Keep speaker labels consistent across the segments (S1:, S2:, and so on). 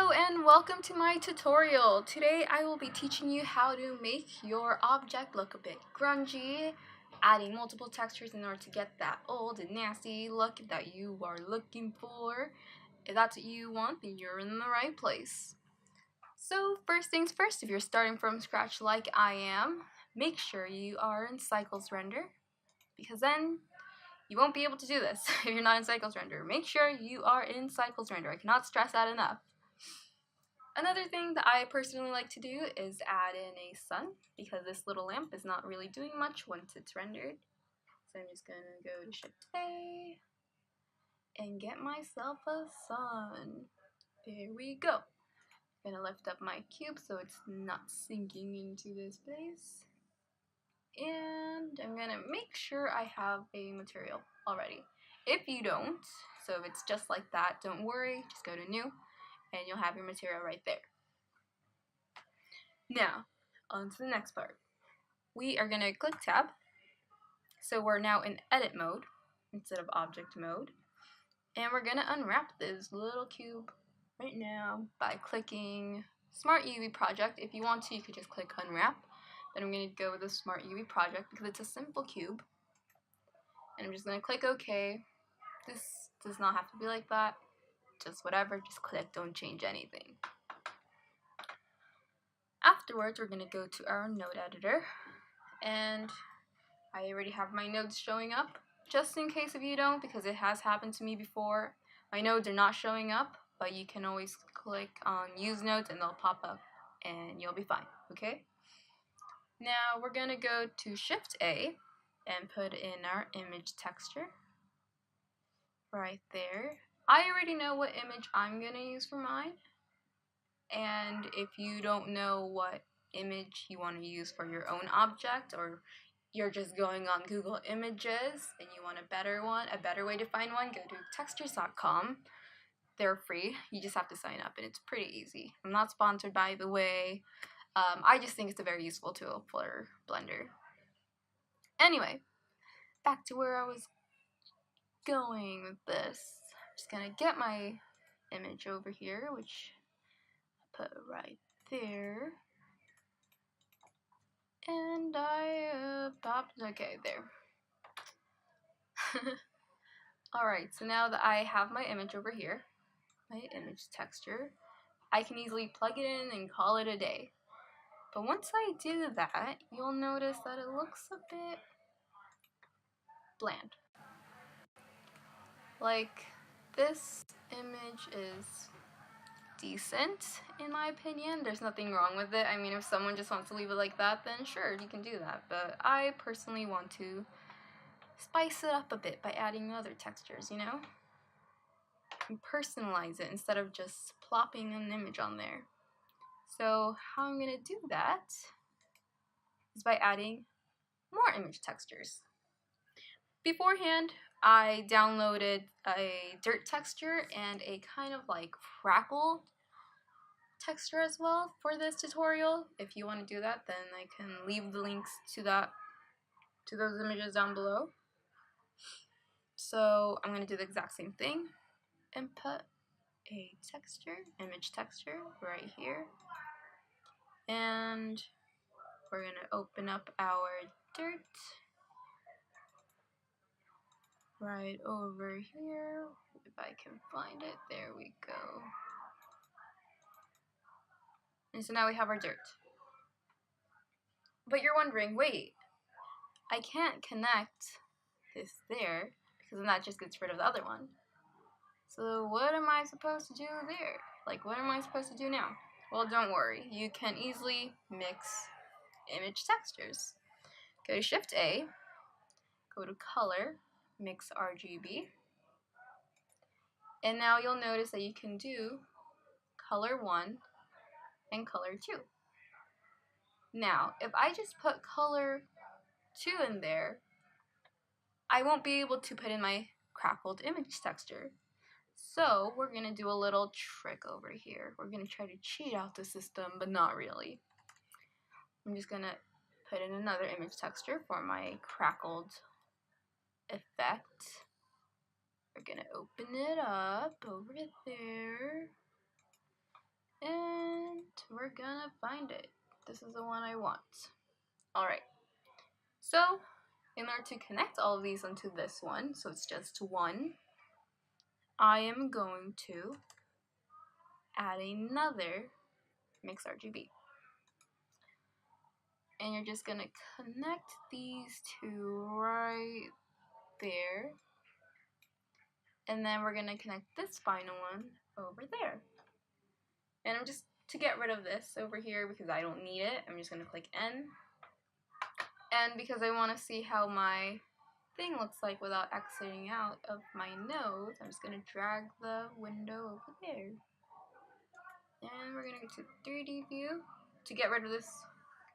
S1: Hello and welcome to my tutorial. Today I will be teaching you how to make your object look a bit grungy, adding multiple textures in order to get that old and nasty look that you are looking for. If that's what you want, then you're in the right place. So first things first, if you're starting from scratch like I am, make sure you are in Cycles Render, because then you won't be able to do this if you're not in Cycles Render. Make sure you are in Cycles Render. I cannot stress that enough. Another thing that I personally like to do is add in a sun, because this little lamp is not really doing much once it's rendered. So I'm just going to go to Shift A and get myself a sun. There we go. I'm going to lift up my cube so it's not sinking into this place. And I'm going to make sure I have a material already. If you don't, so if it's just like that, don't worry, just go to New and you'll have your material right there. Now, on to the next part. We are going to click Tab, so we're now in Edit mode instead of Object mode, and we're going to unwrap this little cube right now by clicking Smart UV Project. If you want to, you could just click Unwrap, but I'm going to go with the Smart UV Project because it's a simple cube, and I'm just going to click OK. This does not have to be like that, just whatever, just click, don't change anything. Afterwards, we're going to go to our node editor, and I already have my nodes showing up, just in case if you don't, because it has happened to me before. My nodes are not showing up, but you can always click on use nodes and they'll pop up and you'll be fine, okay? Now we're going to go to Shift A and put in our image texture right there. I already know what image I'm going to use for mine, and if you don't know what image you want to use for your own object, or you're just going on Google Images and you want a better way to find one, go to textures.com. They're free. You just have to sign up and it's pretty easy. I'm not sponsored, by the way. I just think it's a very useful tool for Blender. Anyway, back to where I was going with this. I'm just gonna get my image over here, which I put right there. And I popped, okay, there. Alright, so now that I have my image over here, my image texture, I can easily plug it in and call it a day. But once I do that, you'll notice that it looks a bit bland. Like, this image is decent, in my opinion. There's nothing wrong with it. I mean, if someone just wants to leave it like that, then sure, you can do that. But I personally want to spice it up a bit by adding other textures, you know? And personalize it instead of just plopping an image on there. So how I'm going to do that is by adding more image textures. Beforehand, I downloaded a dirt texture and a kind of like crackle texture as well for this tutorial. If you want to do that, then I can leave the links to those images down below. So I'm going to do the exact same thing and put a texture, image texture right here. And we're going to open up our dirt right over here. If I can find it, there we go. And so now we have our dirt. But you're wondering, wait, I can't connect this there, because then that just gets rid of the other one. So what am I supposed to do there? Like, what am I supposed to do now? Well, don't worry. You can easily mix image textures. Go to Shift A, go to Color, Mix RGB, and now you'll notice that you can do Color 1 and Color 2. Now, if I just put Color 2 in there, I won't be able to put in my crackled image texture. So we're going to do a little trick over here. We're going to try to cheat out the system, but not really. I'm just going to put in another image texture for my crackled effect. We're going to open it up over there. we're gonna find it. This is the one I want. Alright, so in order to connect all of these onto this one, so it's just one, I am going to add another mix RGB. And you're just gonna connect these two right there. And then we're gonna connect this final one over there. And I'm just, to get rid of this over here because I don't need it, I'm just gonna click N. And because I wanna see how my thing looks like without exiting out of my node, I'm just gonna drag the window over there. And we're gonna go to 3D view. To get rid of this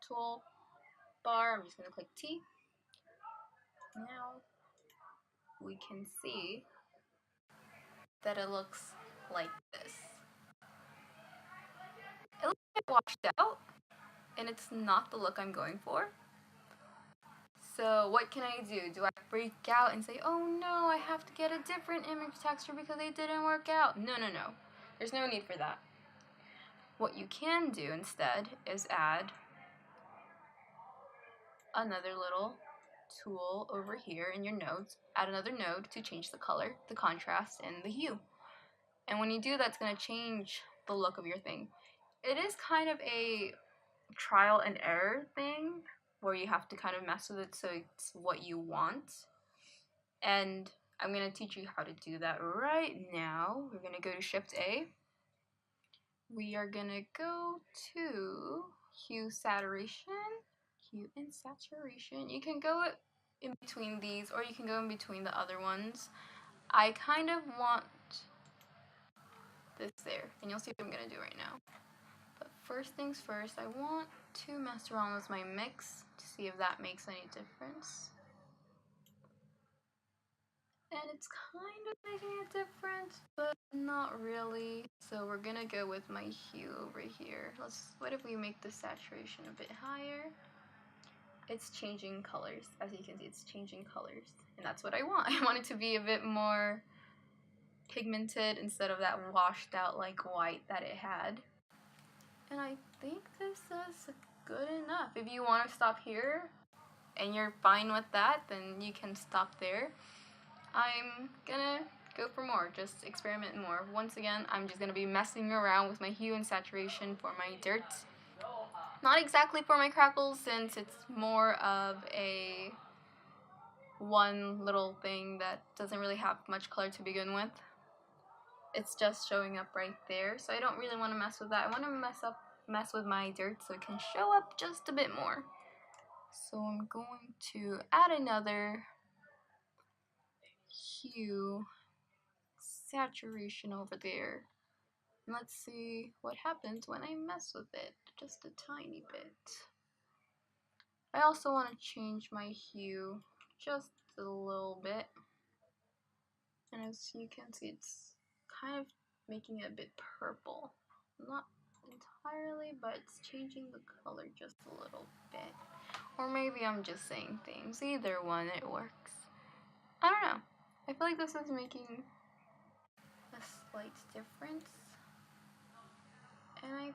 S1: tool bar, I'm just gonna click T. Now we can see that it looks like this. It looks a bit washed out, and it's not the look I'm going for. So what can I do? Do I freak out and say, oh no, I have to get a different image texture because it didn't work out? No. There's no need for that. What you can do instead is add another little tool over here in your nodes. Add another node to change the color, the contrast, and the hue. And when you do that, it's going to change the look of your thing. It is kind of a trial and error thing where you have to kind of mess with it so it's what you want. And I'm going to teach you how to do that right now. We're going to go to Shift A. We are going to go to Hue Saturation. Hue and Saturation. You can go in between these or you can go in between the other ones. I kind of want this there, and you'll see what I'm going to do right now. But first things first, I want to mess around with my mix to see if that makes any difference. And it's kind of making a difference, but not really. So we're gonna go with my hue over here. What if we make the saturation a bit higher? It's changing colors. As you can see, it's changing colors. And that's what I want. I want it to be a bit more pigmented instead of that washed out like white that it had. And I think this is good enough. If you want to stop here and you're fine with that, then you can stop there. I'm gonna go for more, just experiment more. Once again, I'm just gonna be messing around with my hue and saturation for my dirt. Not exactly for my crackles, since it's more of a one little thing that doesn't really have much color to begin with. It's just showing up right there, so I don't really want to mess with that. I want to mess with my dirt so it can show up just a bit more. So I'm going to add another hue saturation over there. And let's see what happens when I mess with it just a tiny bit. I also want to change my hue just a little bit. And as you can see, it's kind of making it a bit purple. Not entirely, but it's changing the color just a little bit. Or maybe I'm just saying things. Either one, it works. I don't know. I feel like this is making a slight difference. And I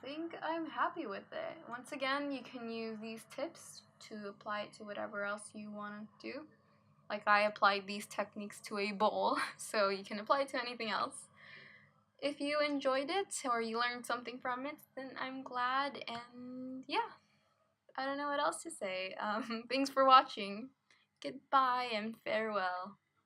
S1: think I'm happy with it. Once again, you can use these tips to apply it to whatever else you want to do. Like I applied these techniques to a bowl, so you can apply it to anything else. If you enjoyed it or you learned something from it, then I'm glad, and yeah, I don't know what else to say. Thanks for watching. Goodbye and farewell.